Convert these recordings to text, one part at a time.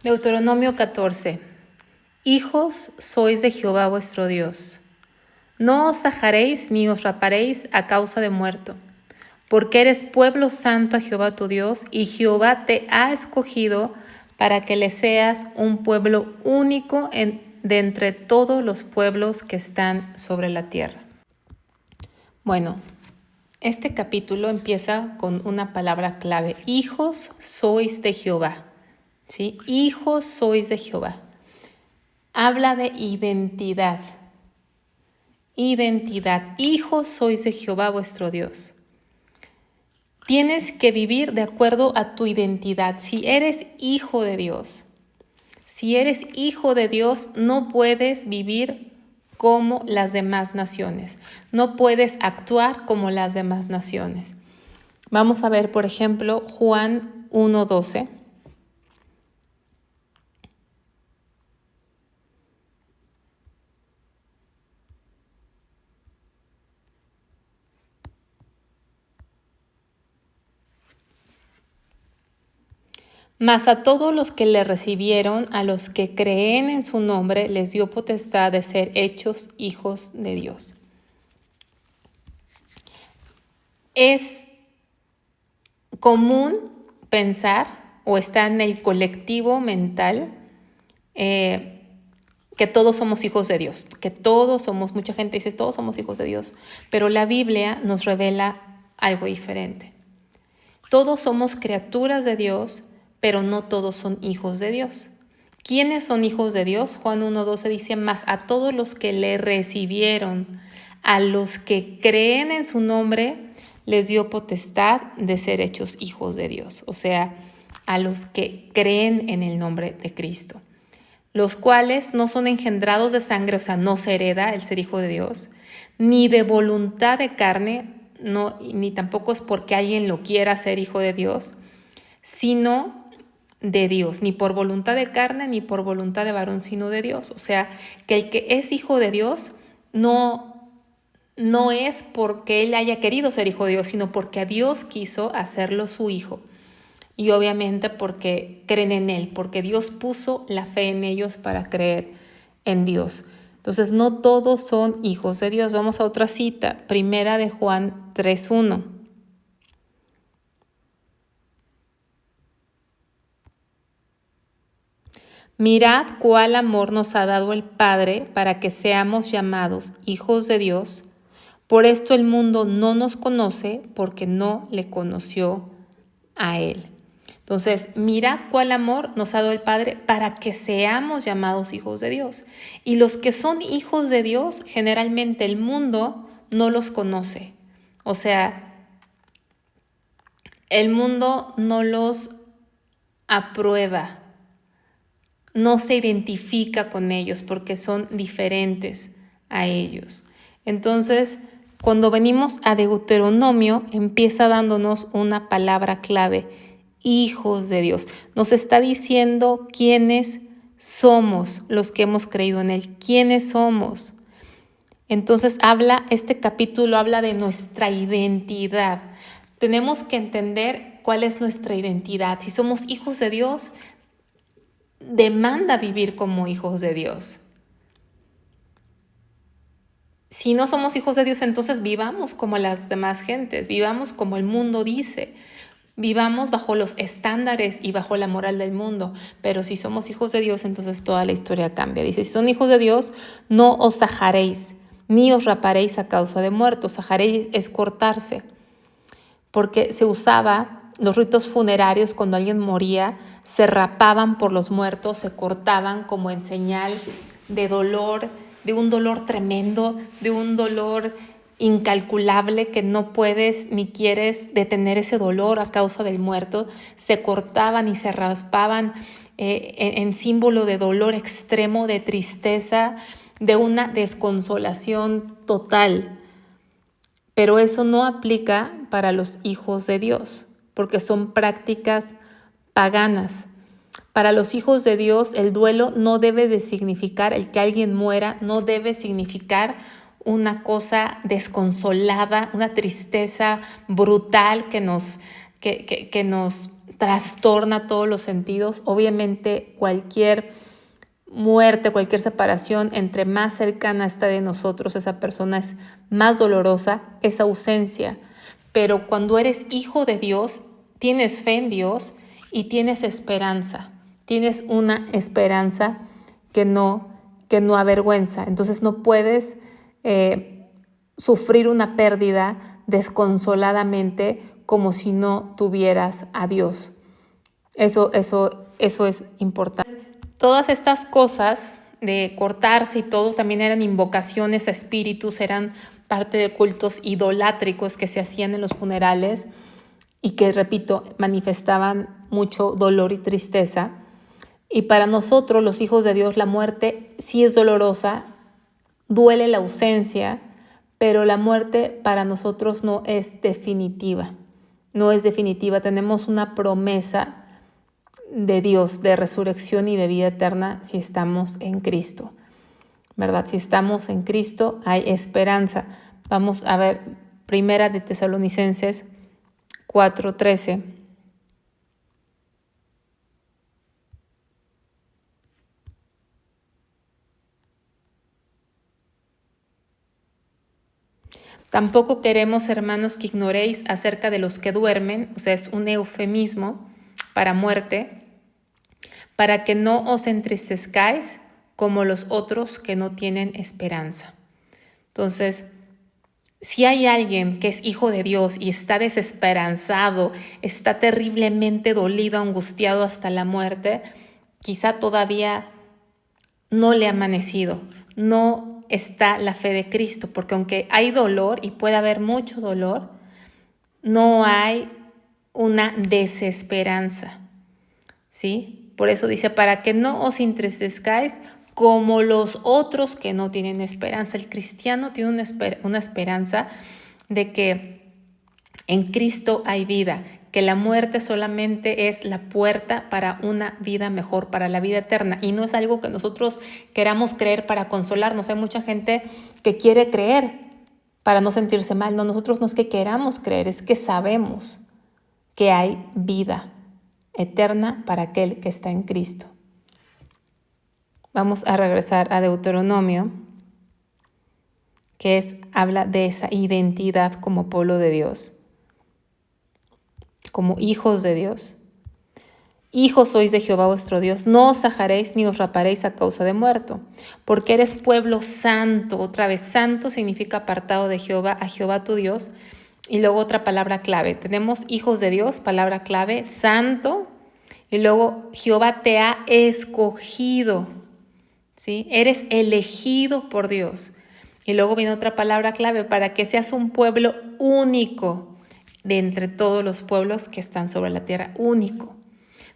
Deuteronomio 14. Hijos sois de Jehová vuestro Dios. No os sajaréis ni os raparéis a causa de muerto, porque eres pueblo santo a Jehová tu Dios, y Jehová te ha escogido para que le seas un pueblo único de entre todos los pueblos que están sobre la tierra. Bueno, este capítulo empieza con una palabra clave. Hijos sois de Jehová. ¿Sí? Hijos sois de Jehová. Habla de identidad. Identidad. Hijos sois de Jehová vuestro Dios. Tienes que vivir de acuerdo a tu identidad. Si eres hijo de Dios, no puedes vivir como las demás naciones. No puedes actuar como las demás naciones. Vamos a ver, por ejemplo, Juan 1:12. Mas a todos los que le recibieron, a los que creen en su nombre, les dio potestad de ser hechos hijos de Dios. Es común pensar, o está en el colectivo mental, que todos somos hijos de Dios, mucha gente dice, todos somos hijos de Dios, pero la Biblia nos revela algo diferente. Todos somos criaturas de Dios, pero no todos son hijos de Dios. ¿Quiénes son hijos de Dios? Juan 1:12 dice, más a todos los que le recibieron, a los que creen en su nombre, les dio potestad de ser hechos hijos de Dios. O sea, a los que creen en el nombre de Cristo, los cuales no son engendrados de sangre, o sea, no se hereda el ser hijo de Dios, ni de voluntad de carne, no, ni tampoco es porque alguien lo quiera ser hijo de Dios, sino de Dios, ni por voluntad de carne, ni por voluntad de varón, sino de Dios. O sea, que el que es hijo de Dios no es porque él haya querido ser hijo de Dios, sino porque a Dios quiso hacerlo su hijo. Y obviamente porque creen en él, porque Dios puso la fe en ellos para creer en Dios. Entonces, no todos son hijos de Dios. Vamos a otra cita, primera de Juan 3:1. Mirad cuál amor nos ha dado el Padre para que seamos llamados hijos de Dios. Por esto el mundo no nos conoce, porque no le conoció a Él. Entonces, mirad cuál amor nos ha dado el Padre para que seamos llamados hijos de Dios. Y los que son hijos de Dios, generalmente el mundo no los conoce. O sea, el mundo no los aprueba, no se identifica con ellos porque son diferentes a ellos. Entonces, cuando venimos a Deuteronomio, empieza dándonos una palabra clave: hijos de Dios. Nos está diciendo quiénes somos los que hemos creído en Él, quiénes somos. Entonces este capítulo habla de nuestra identidad. Tenemos que entender cuál es nuestra identidad. Si somos hijos de Dios, demanda vivir como hijos de Dios. Si no somos hijos de Dios, entonces vivamos como las demás gentes, vivamos como el mundo dice, vivamos bajo los estándares y bajo la moral del mundo. Pero si somos hijos de Dios, entonces toda la historia cambia. Dice, si son hijos de Dios, no os sajaréis, ni os raparéis a causa de muertos. Sajaréis es cortarse, porque se usaba los ritos funerarios. Cuando alguien moría, se rapaban por los muertos, se cortaban como en señal de dolor, de un dolor tremendo, de un dolor incalculable que no puedes ni quieres detener ese dolor a causa del muerto. Se cortaban y se raspaban en símbolo de dolor extremo, de tristeza, de una desconsolación total. Pero eso no aplica para los hijos de Dios, porque son prácticas paganas. Para los hijos de Dios, el duelo no debe de significar, el que alguien muera, no debe significar una cosa desconsolada, una tristeza brutal que nos trastorna todos los sentidos. Obviamente cualquier muerte, cualquier separación, entre más cercana está de nosotros, esa persona es más dolorosa, esa ausencia. Pero cuando eres hijo de Dios, tienes fe en Dios y tienes esperanza. Tienes una esperanza que no avergüenza. Entonces no puedes sufrir una pérdida desconsoladamente como si no tuvieras a Dios. Eso es importante. Todas estas cosas de cortarse y todo también eran invocaciones a espíritus, eran parte de cultos idolátricos que se hacían en los funerales y que, repito, manifestaban mucho dolor y tristeza. Y para nosotros, los hijos de Dios, la muerte sí es dolorosa, duele la ausencia, pero la muerte para nosotros no es definitiva. No es definitiva. Tenemos una promesa de Dios de resurrección y de vida eterna si estamos en Cristo, ¿verdad? Si estamos en Cristo hay esperanza. Vamos a ver Primera de Tesalonicenses 4:13. Tampoco queremos, hermanos, que ignoréis acerca de los que duermen, o sea, es un eufemismo para muerte, para que no os entristezcáis como los otros que no tienen esperanza. Entonces, si hay alguien que es hijo de Dios y está desesperanzado, está terriblemente dolido, angustiado hasta la muerte, quizá todavía no le ha amanecido, no está la fe de Cristo, porque aunque hay dolor y puede haber mucho dolor, no hay una desesperanza, ¿sí? Por eso dice, para que no os entristezcáis como los otros que no tienen esperanza. El cristiano tiene una esperanza de que en Cristo hay vida, que la muerte solamente es la puerta para una vida mejor, para la vida eterna. Y no es algo que nosotros queramos creer para consolarnos. Hay mucha gente que quiere creer para no sentirse mal. No, nosotros no es que queramos creer, es que sabemos que hay vida eterna para aquel que está en Cristo. Vamos a regresar a Deuteronomio, que habla de esa identidad como pueblo de Dios, como hijos de Dios. Hijos sois de Jehová vuestro Dios, no os ajaréis ni os raparéis a causa de muerto, porque eres pueblo santo. Otra vez, santo significa apartado de Jehová, a Jehová tu Dios. Y luego otra palabra clave. Tenemos hijos de Dios, palabra clave, santo. Y luego Jehová te ha escogido, ¿sí? Eres elegido por Dios. Y luego viene otra palabra clave, para que seas un pueblo único de entre todos los pueblos que están sobre la tierra, único.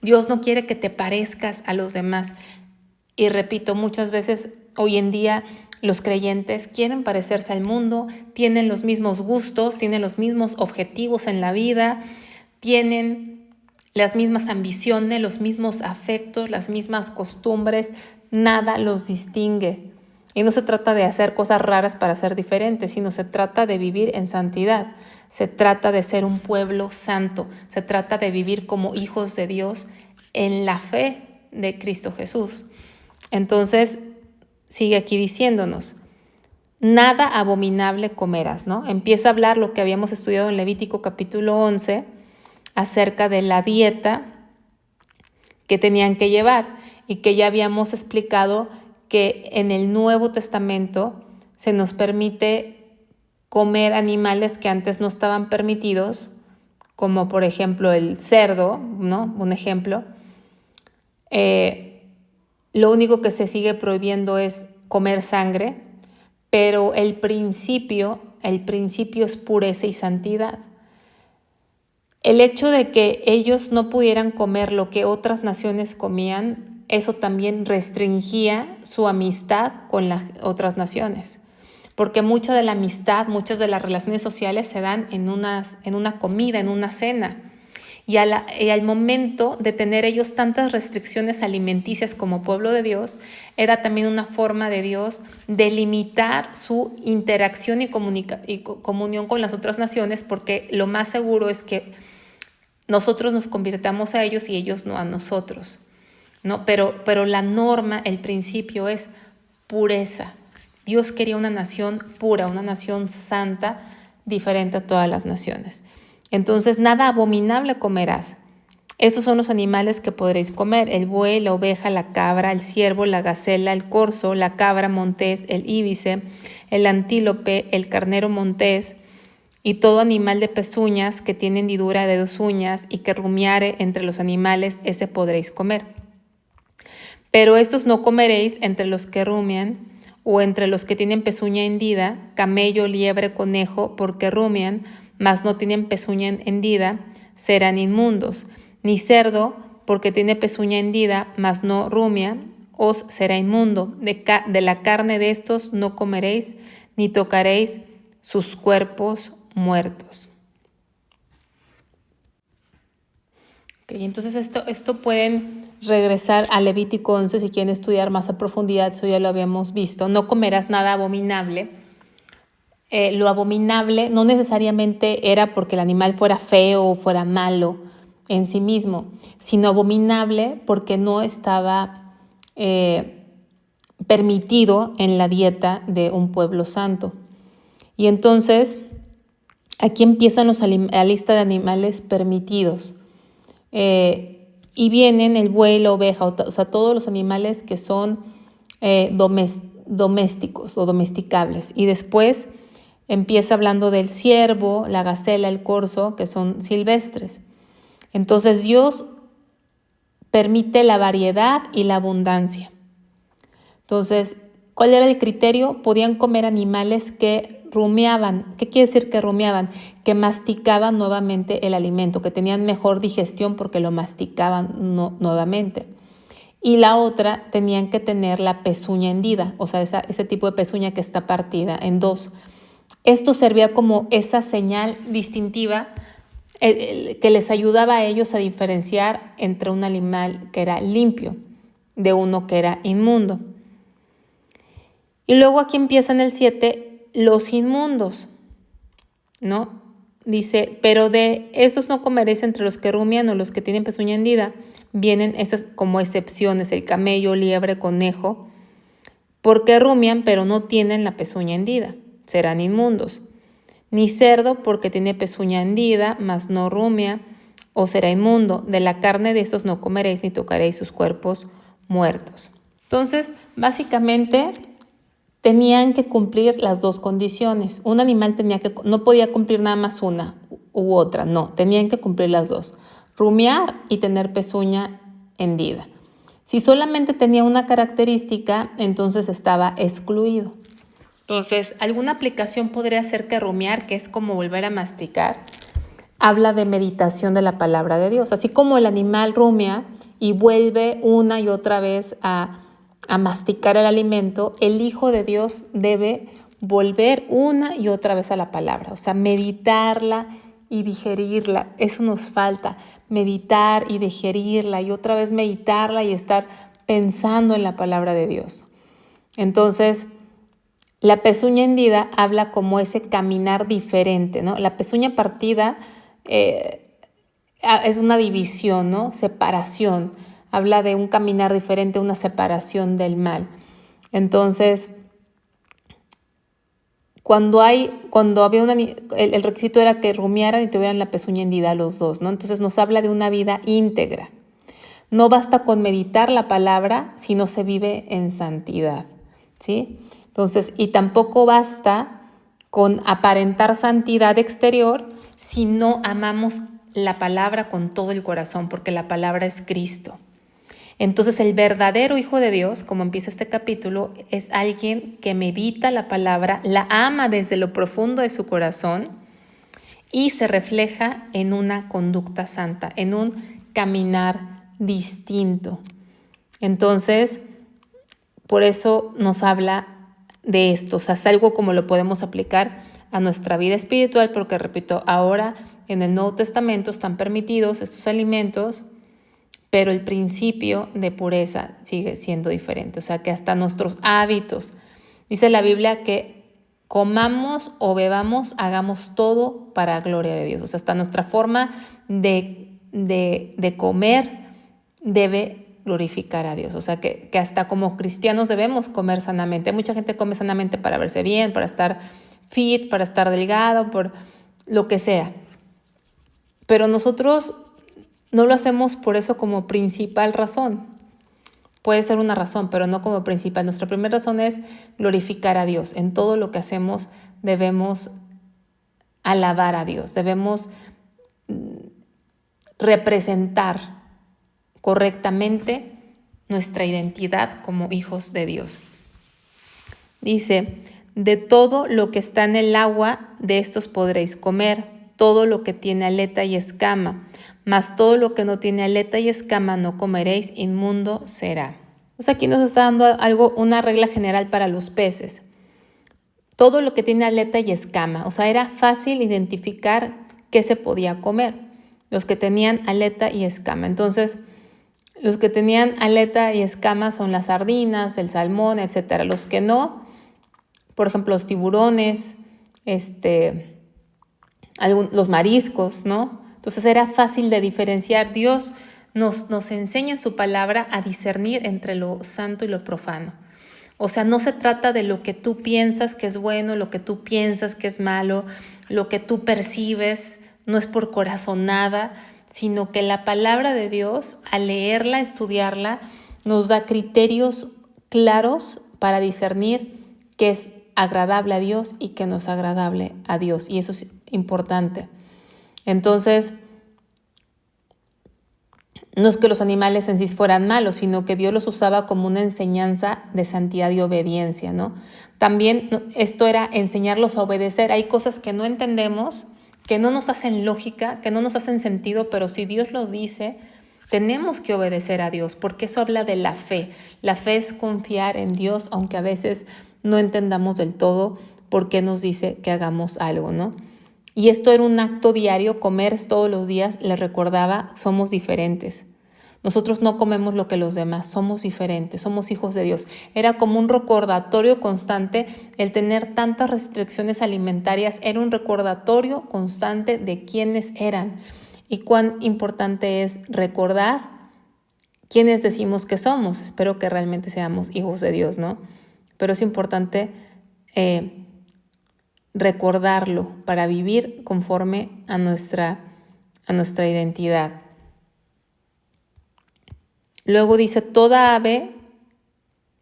Dios no quiere que te parezcas a los demás. Y repito, muchas veces hoy en día los creyentes quieren parecerse al mundo, tienen los mismos gustos, tienen los mismos objetivos en la vida, tienen las mismas ambiciones, los mismos afectos, las mismas costumbres, nada los distingue. Y no se trata de hacer cosas raras para ser diferentes, sino se trata de vivir en santidad. Se trata de ser un pueblo santo. Se trata de vivir como hijos de Dios en la fe de Cristo Jesús. Entonces, sigue aquí diciéndonos, nada abominable comerás, ¿no? Empieza a hablar lo que habíamos estudiado en Levítico capítulo 11 acerca de la dieta que tenían que llevar y que ya habíamos explicado que en el Nuevo Testamento se nos permite comer animales que antes no estaban permitidos, como por ejemplo el cerdo, ¿no? Un ejemplo. Lo único que se sigue prohibiendo es comer sangre, pero el principio es pureza y santidad. El hecho de que ellos no pudieran comer lo que otras naciones comían, eso también restringía su amistad con las otras naciones. Porque mucha de la amistad, muchas de las relaciones sociales se dan en una comida, en una cena. Y al momento de tener ellos tantas restricciones alimenticias como pueblo de Dios, era también una forma de Dios de limitar su interacción y comunión con las otras naciones, porque lo más seguro es que nosotros nos convirtamos a ellos y ellos no a nosotros, ¿no? Pero la norma, el principio es pureza. Dios quería una nación pura, una nación santa, diferente a todas las naciones. Entonces, nada abominable comerás. Esos son los animales que podréis comer: el buey, la oveja, la cabra, el ciervo, la gacela, el corzo, la cabra montés, el íbice, el antílope, el carnero montés, y todo animal de pezuñas que tiene hendidura de 2 uñas y que rumiare entre los animales, ese podréis comer. Pero estos no comeréis entre los que rumian o entre los que tienen pezuña hendida: camello, liebre, conejo, porque rumian, mas no tienen pezuña hendida, serán inmundos. Ni cerdo, porque tiene pezuña hendida, mas no rumia, os será inmundo. De la carne de estos no comeréis, ni tocaréis sus cuerpos muertos. Okay, entonces esto pueden regresar a Levítico 11 si quieren estudiar más a profundidad, eso ya lo habíamos visto. No comerás nada abominable. Lo abominable no necesariamente era porque el animal fuera feo o fuera malo en sí mismo, sino abominable porque no estaba permitido en la dieta de un pueblo santo. Y entonces aquí empiezan la lista de animales permitidos. Y vienen el buey, la oveja, o sea, todos los animales que son domésticos o domesticables. Y después empieza hablando del ciervo, la gacela, el corzo, que son silvestres. Entonces Dios permite la variedad y la abundancia. Entonces, ¿cuál era el criterio? Podían comer animales que rumiaban. ¿Qué quiere decir que rumiaban? Que masticaban nuevamente el alimento, que tenían mejor digestión porque lo masticaban nuevamente. Y la otra, tenían que tener la pezuña hendida, o sea, ese tipo de pezuña que está partida en 2. Esto servía como esa señal distintiva que les ayudaba a ellos a diferenciar entre un animal que era limpio de uno que era inmundo. Y luego aquí empieza en el 7, los inmundos, ¿no? Dice, pero de esos no comeréis entre los que rumian o los que tienen pezuña hendida. Vienen esas como excepciones: el camello, liebre, conejo, porque rumian pero no tienen la pezuña hendida, serán inmundos. Ni cerdo, porque tiene pezuña hendida, mas no rumia, o será inmundo. De la carne de esos no comeréis, ni tocaréis sus cuerpos muertos. Entonces, básicamente tenían que cumplir las 2 condiciones. Un animal no podía cumplir nada más una u otra, no, tenían que cumplir las 2. Rumiar y tener pezuña hendida. Si solamente tenía una característica, entonces estaba excluido. Entonces, alguna aplicación podría ser que rumiar, que es como volver a masticar, habla de meditación de la palabra de Dios. Así como el animal rumia y vuelve una y otra vez a masticar el alimento, el Hijo de Dios debe volver una y otra vez a la palabra, o sea, meditarla y digerirla. Eso nos falta, meditar y digerirla y otra vez meditarla y estar pensando en la palabra de Dios. Entonces, la pezuña hendida habla como ese caminar diferente, ¿no? La pezuña partida es una división, ¿no? Separación. Habla de un caminar diferente, una separación del mal. Entonces, cuando había el requisito era que rumiaran y tuvieran la pezuña hendida los 2, ¿no? Entonces nos habla de una vida íntegra. No basta con meditar la palabra si no se vive en santidad, ¿sí? Entonces, y tampoco basta con aparentar santidad exterior si no amamos la palabra con todo el corazón, porque la palabra es Cristo. Entonces, el verdadero Hijo de Dios, como empieza este capítulo, es alguien que medita la palabra, la ama desde lo profundo de su corazón y se refleja en una conducta santa, en un caminar distinto. Entonces, por eso nos habla de esto, o sea, es algo como lo podemos aplicar a nuestra vida espiritual, porque repito, ahora en el Nuevo Testamento están permitidos estos alimentos, pero el principio de pureza sigue siendo diferente, o sea, que hasta nuestros hábitos, dice la Biblia que comamos o bebamos, hagamos todo para gloria de Dios, o sea, hasta nuestra forma de de comer debe glorificar a Dios. O sea, que hasta como cristianos debemos comer sanamente. Mucha gente come sanamente para verse bien, para estar fit, para estar delgado, por lo que sea. Pero nosotros no lo hacemos por eso como principal razón. Puede ser una razón, pero no como principal. Nuestra primera razón es glorificar a Dios. En todo lo que hacemos debemos alabar a Dios. Debemos representar correctamente nuestra identidad como hijos de Dios. Dice, de todo lo que está en el agua, de estos podréis comer, todo lo que tiene aleta y escama, mas todo lo que no tiene aleta y escama no comeréis, inmundo será. Entonces aquí nos está dando una regla general para los peces. Todo lo que tiene aleta y escama, o sea, era fácil identificar qué se podía comer, los que tenían aleta y escama. Entonces, los que tenían aleta y escama son las sardinas, el salmón, etcétera. Los que no, por ejemplo, los tiburones, los mariscos, ¿no? Entonces era fácil de diferenciar. Dios nos enseña en su palabra a discernir entre lo santo y lo profano. O sea, no se trata de lo que tú piensas que es bueno, lo que tú piensas que es malo, lo que tú percibes, no es por corazonada, sino que la palabra de Dios, al leerla, estudiarla, nos da criterios claros para discernir qué es agradable a Dios y qué no es agradable a Dios. Y eso es importante. Entonces, no es que los animales en sí fueran malos, sino que Dios los usaba como una enseñanza de santidad y obediencia, ¿no? También esto era enseñarlos a obedecer. Hay cosas que no entendemos, que no nos hacen lógica, que no nos hacen sentido, pero si Dios los dice, tenemos que obedecer a Dios, porque eso habla de la fe. La fe es confiar en Dios, aunque a veces no entendamos del todo por qué nos dice que hagamos algo, ¿no? Y esto era un acto diario, comer todos los días, les recordaba, somos diferentes. Nosotros no comemos lo que los demás, somos diferentes, somos hijos de Dios. Era como un recordatorio constante, el tener tantas restricciones alimentarias era un recordatorio constante de quiénes eran y cuán importante es recordar quiénes decimos que somos. Espero que realmente seamos hijos de Dios, ¿no? Pero es importante recordarlo para vivir conforme a nuestra identidad. Luego dice, toda ave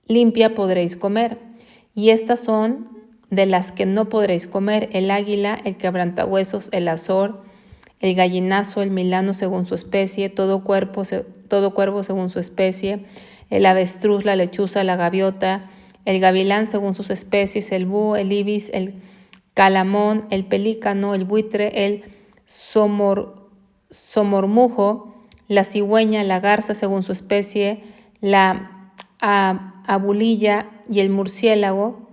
limpia podréis comer, y estas son de las que no podréis comer: el águila, el quebrantahuesos, el azor, el gallinazo, el milano según su especie, todo cuervo según su especie, el avestruz, la lechuza, la gaviota, el gavilán según sus especies, el búho, el ibis, el calamón, el pelícano, el buitre, el somormujo, la cigüeña, la garza según su especie, la abulilla y el murciélago.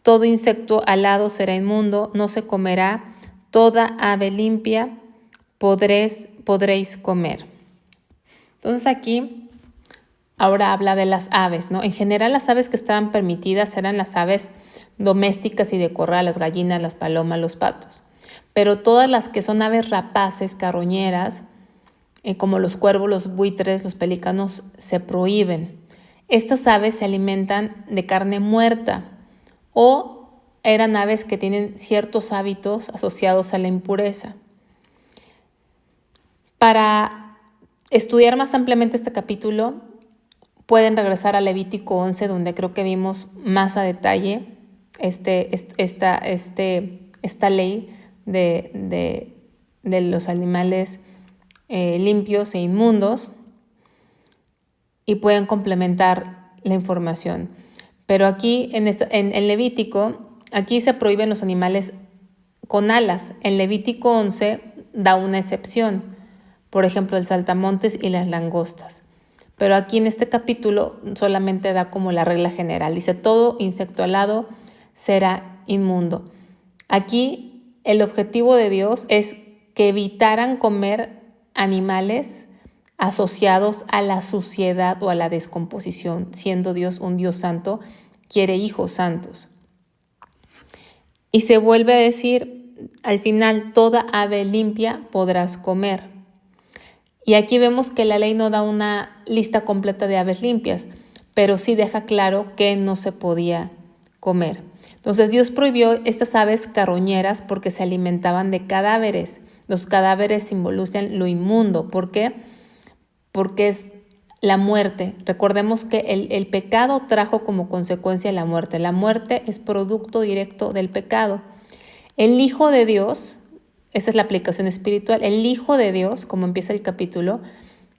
Todo insecto alado será inmundo, no se comerá. Toda ave limpia podréis comer. Entonces aquí ahora habla de las aves, ¿no? En general las aves que estaban permitidas eran las aves domésticas y de corral, las gallinas, las palomas, los patos. Pero todas las que son aves rapaces, carroñeras, como los cuervos, los buitres, los pelícanos, se prohíben. Estas aves se alimentan de carne muerta o eran aves que tienen ciertos hábitos asociados a la impureza. Para estudiar más ampliamente este capítulo, pueden regresar a Levítico 11, donde creo que vimos más a detalle esta ley de los animales limpios e inmundos, y pueden complementar la información. Pero aquí en Levítico, aquí se prohíben los animales con alas. En Levítico 11 da una excepción, por ejemplo, el saltamontes y las langostas. Pero aquí en este capítulo solamente da como la regla general. Dice, todo insecto alado será inmundo. Aquí el objetivo de Dios es que evitaran comer animales asociados a la suciedad o a la descomposición. Siendo Dios un Dios santo, quiere hijos santos. Y se vuelve a decir, al final, toda ave limpia podrás comer. Y aquí vemos que la ley no da una lista completa de aves limpias, pero sí deja claro que no se podía comer. Entonces Dios prohibió estas aves carroñeras porque se alimentaban de cadáveres. Los cadáveres simbolizan lo inmundo. ¿Por qué? Porque es la muerte. Recordemos que el pecado trajo como consecuencia la muerte. La muerte es producto directo del pecado. El Hijo de Dios, esa es la aplicación espiritual, el Hijo de Dios, como empieza el capítulo,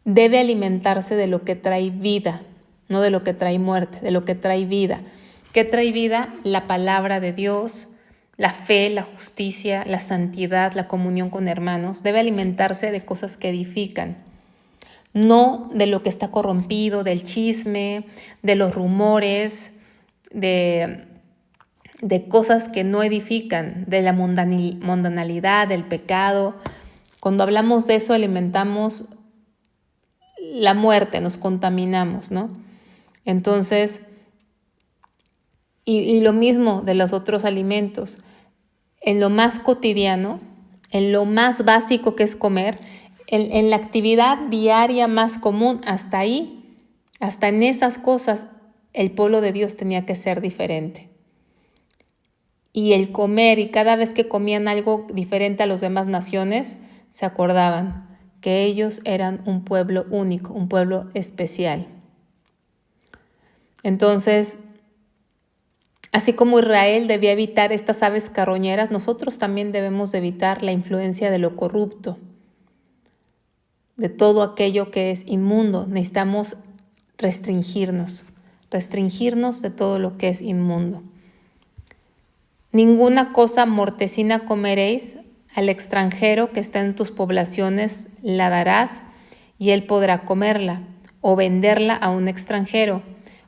debe alimentarse de lo que trae vida, no de lo que trae muerte, de lo que trae vida. ¿Qué trae vida? La palabra de Dios, la fe, la justicia, la santidad, la comunión con hermanos. Debe alimentarse de cosas que edifican, no de lo que está corrompido, del chisme, de los rumores, de cosas que no edifican, de la mundanalidad, del pecado. Cuando hablamos de eso, alimentamos la muerte, nos contaminamos, ¿no? Entonces, y lo mismo de los otros alimentos. En lo más cotidiano, en lo más básico que es comer, en la actividad diaria más común, hasta ahí, hasta en esas cosas, el pueblo de Dios tenía que ser diferente. Y el comer, y cada vez que comían algo diferente a las demás naciones, se acordaban que ellos eran un pueblo único, un pueblo especial. Entonces, así como Israel debía evitar estas aves carroñeras, nosotros también debemos de evitar la influencia de lo corrupto, de todo aquello que es inmundo. Necesitamos restringirnos de todo lo que es inmundo. Ninguna cosa mortecina comeréis, al extranjero que está en tus poblaciones la darás, y él podrá comerla o venderla a un extranjero,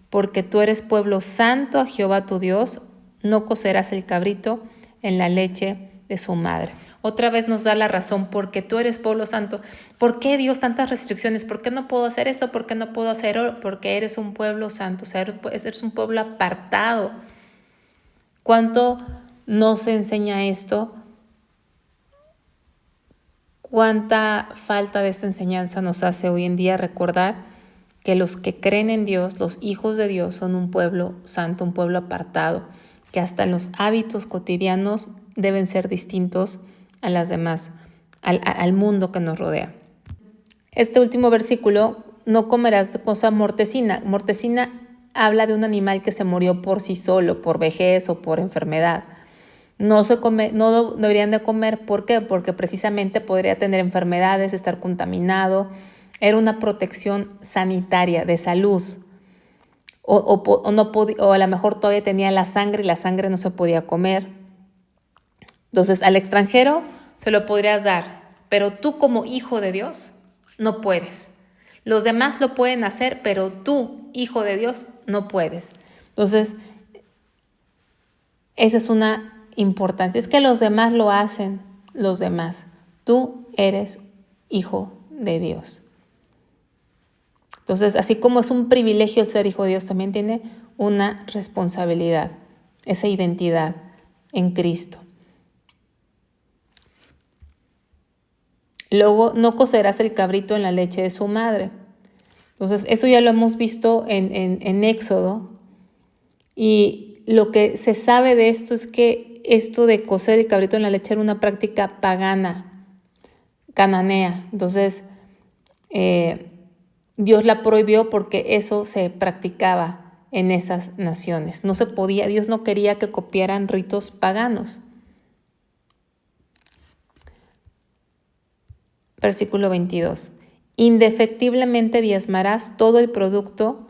porque tú eres pueblo santo a Jehová tu Dios. No cocerás el cabrito en la leche de su madre. Otra vez nos da la razón, porque tú eres pueblo santo. ¿Por qué, Dios, tantas restricciones? ¿Por qué no puedo hacer esto? ¿Por qué no puedo hacerlo? Porque eres un pueblo santo, o sea, eres un pueblo apartado. ¿Cuánto nos enseña esto? ¿Cuánta falta de esta enseñanza nos hace hoy en día recordar que los que creen en Dios, los hijos de Dios, son un pueblo santo, un pueblo apartado, que hasta los hábitos cotidianos deben ser distintos a las demás, al mundo que nos rodea? Este último versículo, no comerás de cosa mortecina. Mortecina habla de un animal que se murió por sí solo, por vejez o por enfermedad. No deberían de comer. ¿Por qué? Porque precisamente podría tener enfermedades, estar contaminado. Era una protección sanitaria, de salud. O a lo mejor todavía tenía la sangre y la sangre no se podía comer. Entonces, al extranjero se lo podrías dar, pero tú como hijo de Dios no puedes. Los demás lo pueden hacer, pero tú, hijo de Dios, no puedes. Entonces, esa es una importancia. Es que los demás lo hacen, los demás. Tú eres hijo de Dios. Entonces, así como es un privilegio ser hijo de Dios, también tiene una responsabilidad, esa identidad en Cristo. Luego, no cocerás el cabrito en la leche de su madre. Entonces, eso ya lo hemos visto en Éxodo. Y lo que se sabe de esto es que esto de cocer el cabrito en la leche era una práctica pagana, cananea. Entonces, Dios la prohibió porque eso se practicaba en esas naciones. No se podía, Dios no quería que copiaran ritos paganos. Versículo 22. Indefectiblemente diezmarás todo el producto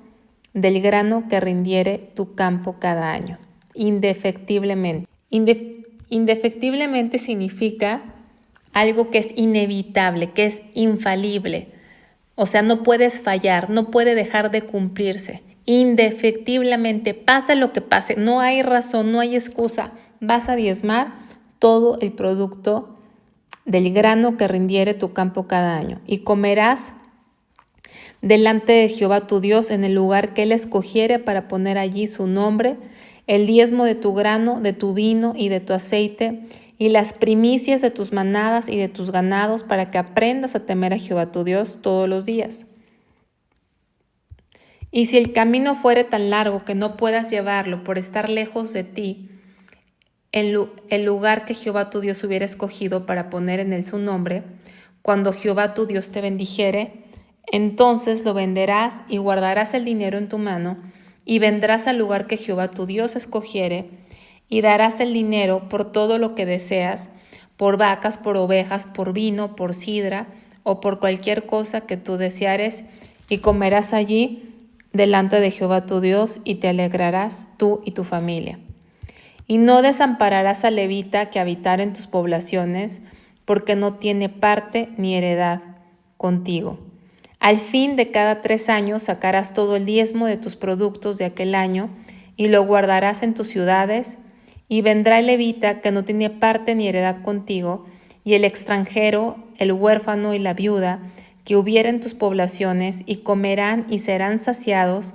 del grano que rindiere tu campo cada año. Indefectiblemente. Indefectiblemente significa algo que es inevitable, que es infalible. O sea, no puedes fallar, no puede dejar de cumplirse. Indefectiblemente, pase lo que pase, no hay razón, no hay excusa. Vas a diezmar todo el producto del grano que rindiere tu campo cada año. Y comerás delante de Jehová tu Dios en el lugar que Él escogiere para poner allí su nombre, el diezmo de tu grano, de tu vino y de tu aceite, y las primicias de tus manadas y de tus ganados, para que aprendas a temer a Jehová tu Dios todos los días. Y si el camino fuere tan largo que no puedas llevarlo por estar lejos de ti, el lugar que Jehová tu Dios hubiera escogido para poner en él su nombre, cuando Jehová tu Dios te bendijere, entonces lo venderás y guardarás el dinero en tu mano, y vendrás al lugar que Jehová tu Dios escogiere, y darás el dinero por todo lo que deseas, por vacas, por ovejas, por vino, por sidra, o por cualquier cosa que tú deseares, y comerás allí delante de Jehová tu Dios, y te alegrarás tú y tu familia. Y no desampararás al levita que habitar en tus poblaciones, porque no tiene parte ni heredad contigo. Al fin de cada 3 años sacarás todo el diezmo de tus productos de aquel año, y lo guardarás en tus ciudades, y vendrá el levita que no tiene parte ni heredad contigo, y el extranjero, el huérfano y la viuda, que hubiera en tus poblaciones, y comerán y serán saciados,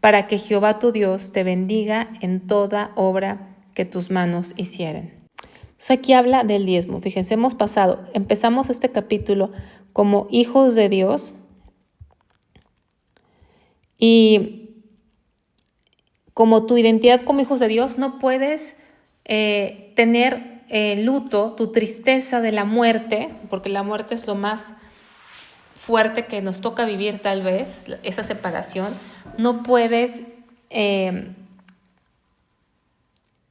para que Jehová tu Dios te bendiga en toda obra que tus manos hicieren. Entonces aquí habla del diezmo. Fíjense, empezamos este capítulo como hijos de Dios, y como tu identidad como hijos de Dios no puedes tener luto, tu tristeza de la muerte, porque la muerte es lo más fuerte que nos toca vivir tal vez, esa separación. No puedes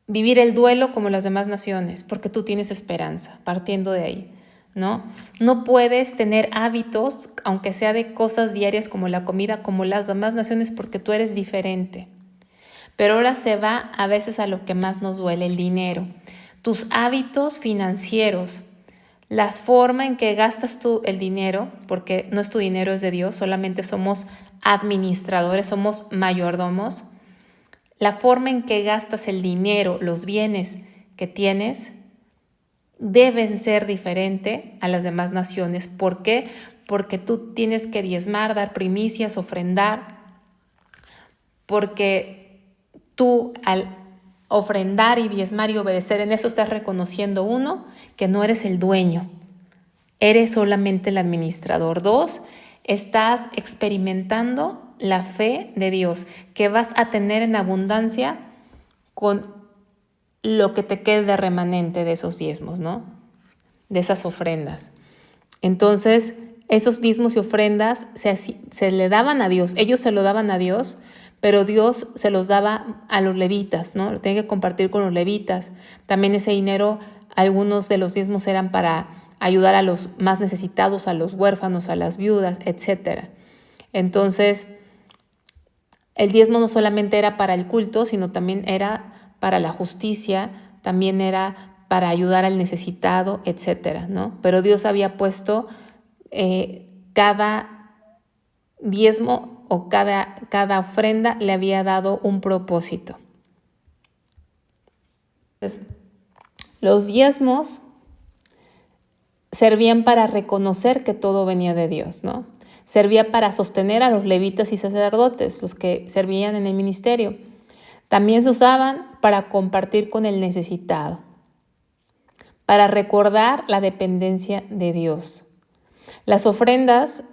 vivir el duelo como las demás naciones, porque tú tienes esperanza, partiendo de ahí, ¿no? No puedes tener hábitos, aunque sea de cosas diarias como la comida, como las demás naciones, porque tú eres diferente. Pero ahora se va a veces a lo que más nos duele, el dinero. Tus hábitos financieros, la forma en que gastas tú el dinero, porque no es tu dinero, es de Dios, solamente somos administradores, somos mayordomos. La forma en que gastas el dinero, los bienes que tienes, deben ser diferente a las demás naciones. ¿Por qué? Porque tú tienes que diezmar, dar primicias, ofrendar, porque tú al ofrendar y diezmar y obedecer, en eso estás reconociendo, 1, que no eres el dueño, eres solamente el administrador. 2, estás experimentando la fe de Dios, que vas a tener en abundancia con lo que te quede de remanente de esos diezmos, ¿no? De esas ofrendas. Entonces, esos diezmos y ofrendas se le daban a Dios, ellos se lo daban a Dios, pero Dios se los daba a los levitas, ¿no? Lo tienen que compartir con los levitas. También ese dinero, algunos de los diezmos eran para ayudar a los más necesitados, a los huérfanos, a las viudas, etc. Entonces, el diezmo no solamente era para el culto, sino también era para la justicia, también era para ayudar al necesitado, etc., ¿no? Pero Dios había puesto cada diezmo o cada ofrenda le había dado un propósito. Entonces, los diezmos servían para reconocer que todo venía de Dios, ¿no? Servía para sostener a los levitas y sacerdotes, los que servían en el ministerio. También se usaban para compartir con el necesitado, para recordar la dependencia de Dios. Las ofrendas,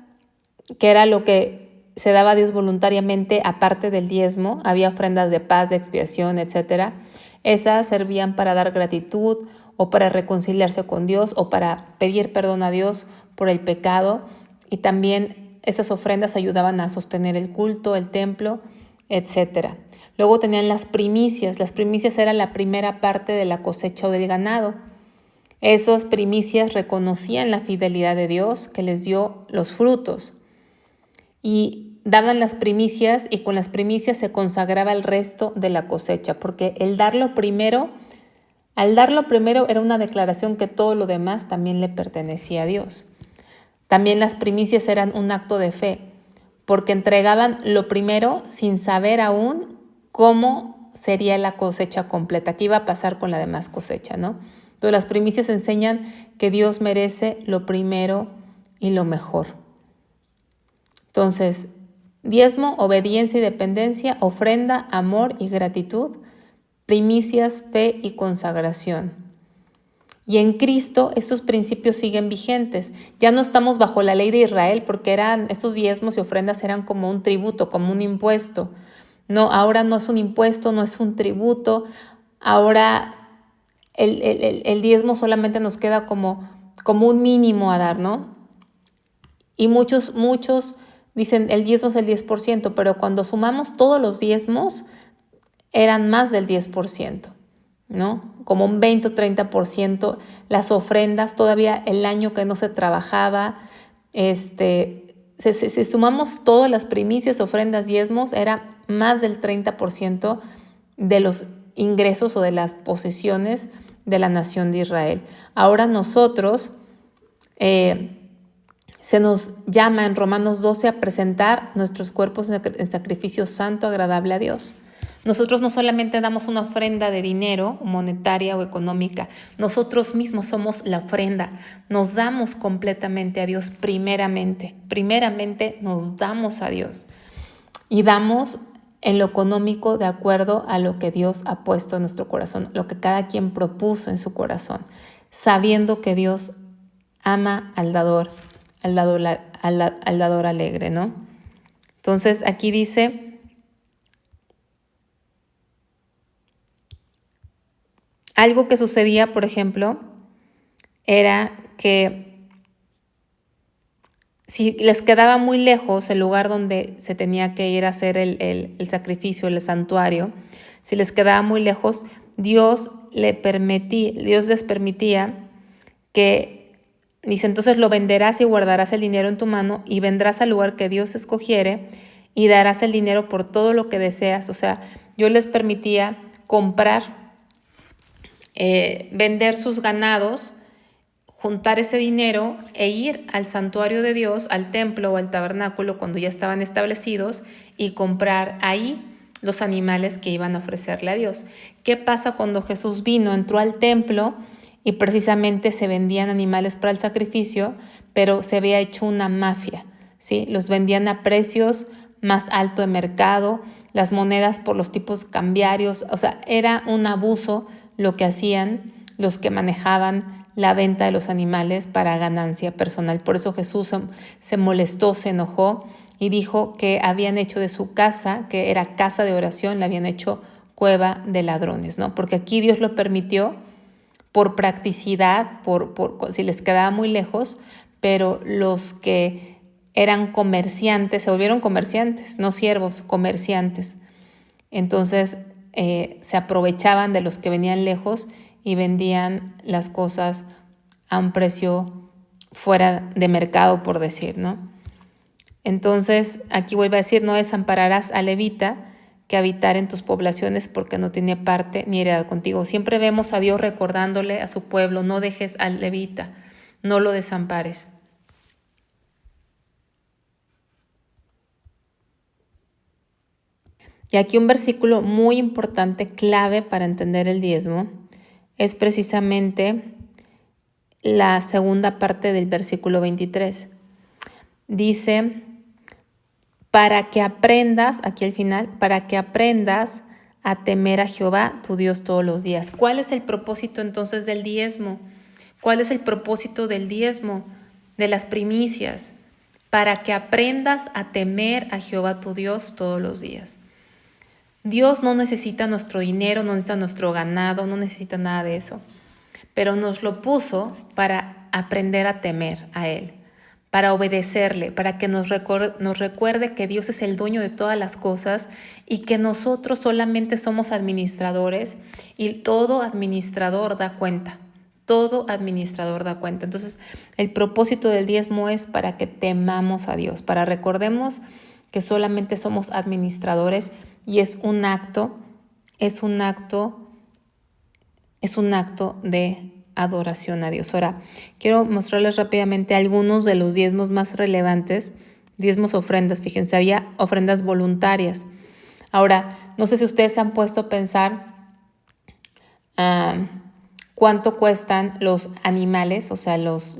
que era lo que se daba a Dios voluntariamente aparte del diezmo, había ofrendas de paz, de expiación, etc. Esas servían para dar gratitud o para reconciliarse con Dios o para pedir perdón a Dios por el pecado. Y también esas ofrendas ayudaban a sostener el culto, el templo, etc. Luego tenían las primicias. Las primicias eran la primera parte de la cosecha o del ganado. Esas primicias reconocían la fidelidad de Dios que les dio los frutos. Y daban las primicias, y con las primicias se consagraba el resto de la cosecha, porque al darlo primero era una declaración que todo lo demás también le pertenecía a Dios. También las primicias eran un acto de fe, porque entregaban lo primero sin saber aún cómo sería la cosecha completa, qué iba a pasar con la demás cosecha, ¿no? Entonces las primicias enseñan que Dios merece lo primero y lo mejor. Entonces, diezmo, obediencia y dependencia, ofrenda, amor y gratitud, primicias, fe y consagración. Y en Cristo estos principios siguen vigentes. Ya no estamos bajo la ley de Israel porque estos diezmos y ofrendas eran como un tributo, como un impuesto. No, ahora no es un impuesto, no es un tributo. Ahora el diezmo solamente nos queda como un mínimo a dar, ¿no? Y muchos dicen el diezmo es el 10%, pero cuando sumamos todos los diezmos eran más del 10%, ¿no? Como un 20 o 30%. Las ofrendas, todavía el año que no se trabajaba, si sumamos todas las primicias, ofrendas, diezmos, era más del 30% de los ingresos o de las posesiones de la nación de Israel. Ahora nosotros se nos llama en Romanos 12 a presentar nuestros cuerpos en sacrificio santo, agradable a Dios. Nosotros no solamente damos una ofrenda de dinero, monetaria o económica, nosotros mismos somos la ofrenda. Nos damos completamente a Dios primeramente. Primeramente nos damos a Dios. Y damos en lo económico de acuerdo a lo que Dios ha puesto en nuestro corazón, lo que cada quien propuso en su corazón, sabiendo que Dios ama al dador alegre, ¿no? Entonces aquí dice, algo que sucedía, por ejemplo, era que si les quedaba muy lejos el lugar donde se tenía que ir a hacer el sacrificio, el santuario, si les quedaba muy lejos, Dios les permitía que, dice, entonces lo venderás y guardarás el dinero en tu mano y vendrás al lugar que Dios escogiere y darás el dinero por todo lo que deseas. O sea, Dios les permitía comprar, vender sus ganados, juntar ese dinero e ir al santuario de Dios, al templo o al tabernáculo cuando ya estaban establecidos y comprar ahí los animales que iban a ofrecerle a Dios. ¿Qué pasa cuando Jesús vino, entró al templo y precisamente se vendían animales para el sacrificio, pero se había hecho una mafia, ¿sí? Los vendían a precios más altos de mercado, las monedas por los tipos cambiarios, o sea, era un abuso lo que hacían los que manejaban la venta de los animales para ganancia personal. Por eso Jesús se molestó, se enojó y dijo que habían hecho de su casa, que era casa de oración, la habían hecho cueva de ladrones, ¿no? Porque aquí Dios lo permitió por practicidad, si les quedaba muy lejos, pero los que eran comerciantes se volvieron comerciantes, no siervos, comerciantes. Entonces se aprovechaban de los que venían lejos y vendían las cosas a un precio fuera de mercado, por decir, ¿no? Entonces, aquí vuelve a decir, no desampararás al levita que habitar en tus poblaciones porque no tiene parte ni heredad contigo. Siempre vemos a Dios recordándole a su pueblo, no dejes al levita, no lo desampares. Y aquí un versículo muy importante, clave para entender el diezmo, es precisamente la segunda parte del versículo 23. Dice, para que aprendas, aquí al final, para que aprendas a temer a Jehová, tu Dios, todos los días. ¿Cuál es el propósito entonces del diezmo? ¿Cuál es el propósito del diezmo, de las primicias? Para que aprendas a temer a Jehová, tu Dios, todos los días. Dios no necesita nuestro dinero, no necesita nuestro ganado, no necesita nada de eso, pero nos lo puso para aprender a temer a Él, para obedecerle, para que nos recuerde que Dios es el dueño de todas las cosas y que nosotros solamente somos administradores y todo administrador da cuenta. Todo administrador da cuenta. Entonces, el propósito del diezmo es para que temamos a Dios, para recordemos que solamente somos administradores y es un acto de adoración a Dios. Ahora, quiero mostrarles rápidamente algunos de los diezmos más relevantes, diezmos, ofrendas. Fíjense, había ofrendas voluntarias. Ahora, no sé si ustedes se han puesto a pensar cuánto cuestan los animales, o sea, los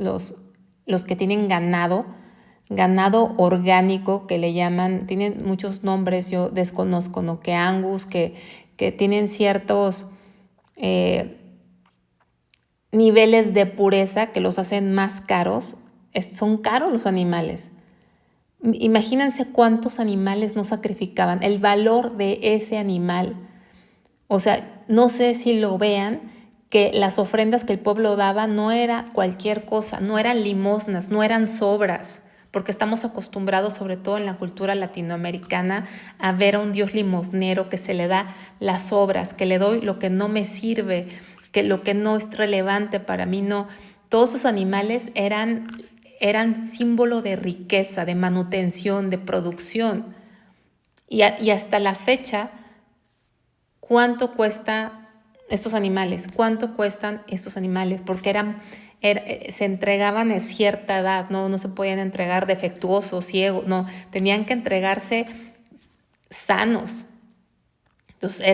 que tienen ganado orgánico que le llaman, tienen muchos nombres, yo desconozco, ¿no? Que Angus, que tienen ciertos niveles de pureza que los hacen más caros. Son caros los animales. Imagínense cuántos animales no sacrificaban, el valor de ese animal. O sea, no sé si lo vean, que las ofrendas que el pueblo daba no era cualquier cosa, no eran limosnas, no eran sobras, porque estamos acostumbrados, sobre todo en la cultura latinoamericana, a ver a un Dios limosnero que se le da las sobras, que le doy lo que no me sirve, que lo que no es relevante para mí, no. Todos esos animales eran símbolo de riqueza, de manutención, de producción. Y hasta la fecha, ¿cuánto cuesta estos animales? ¿Cuánto cuestan estos animales? Porque se entregaban a cierta edad, no se podían entregar defectuosos, ciegos, no, tenían que entregarse sanos. Entonces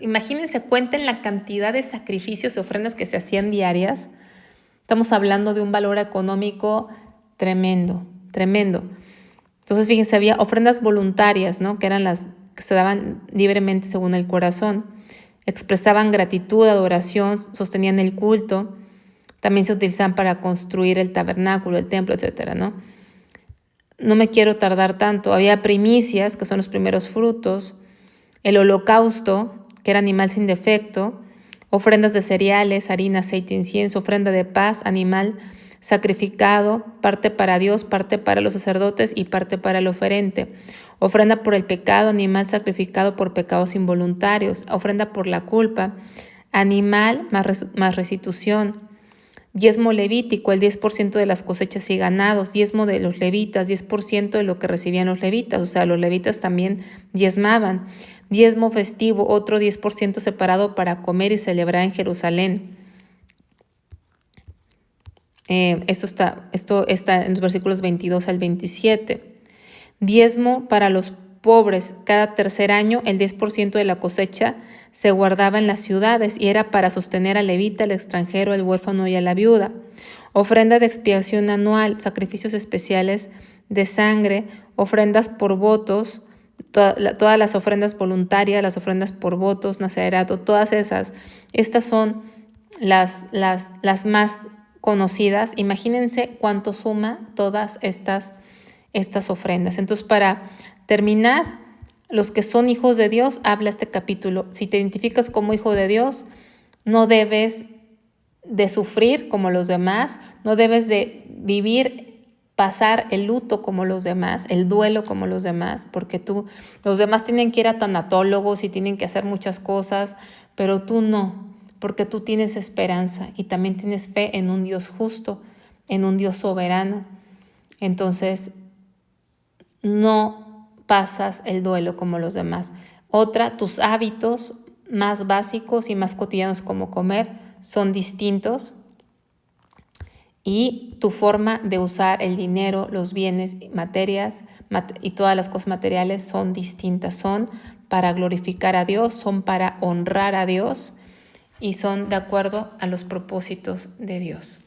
imagínense, cuenten la cantidad de sacrificios y ofrendas que se hacían diarias. Estamos hablando de un valor económico tremendo, tremendo. Entonces, fíjense, había ofrendas voluntarias, ¿no? Que eran las que se daban libremente según el corazón. Expresaban gratitud, adoración, sostenían el culto. También se utilizaban para construir el tabernáculo, el templo, etcétera, ¿no? No me quiero tardar tanto. Había primicias, que son los primeros frutos. El holocausto, que era animal sin defecto. Ofrendas de cereales, harina, aceite, incienso, ofrenda de paz, animal sacrificado, parte para Dios, parte para los sacerdotes y parte para el oferente. Ofrenda por el pecado, animal sacrificado por pecados involuntarios. Ofrenda por la culpa, animal más restitución. Diezmo levítico, el 10% de las cosechas y ganados. Diezmo de los levitas, 10% de lo que recibían los levitas. O sea, los levitas también diezmaban. Diezmo festivo, otro 10% separado para comer y celebrar en Jerusalén. Esto está en los versículos 22 al 27. Diezmo para los pobres. Cada tercer año, el 10% de la cosecha se guardaba en las ciudades y era para sostener al levita, al extranjero, al huérfano y a la viuda. Ofrenda de expiación anual, sacrificios especiales de sangre, ofrendas por votos, todas las ofrendas voluntarias, las ofrendas por votos, nazarerato, todas esas. Estas son las más conocidas. Imagínense cuánto suma todas estas ofrendas. Entonces, para terminar, los que son hijos de Dios, habla este capítulo. Si te identificas como hijo de Dios, no debes de sufrir como los demás, no debes de pasar el luto como los demás, el duelo como los demás, porque los demás tienen que ir a tanatólogos y tienen que hacer muchas cosas, pero tú no, porque tú tienes esperanza y también tienes fe en un Dios justo, en un Dios soberano. Entonces, no pasas el duelo como los demás. Tus hábitos más básicos y más cotidianos como comer son distintos y tu forma de usar el dinero, los bienes, materias y todas las cosas materiales son distintas. Son para glorificar a Dios, son para honrar a Dios y son de acuerdo a los propósitos de Dios.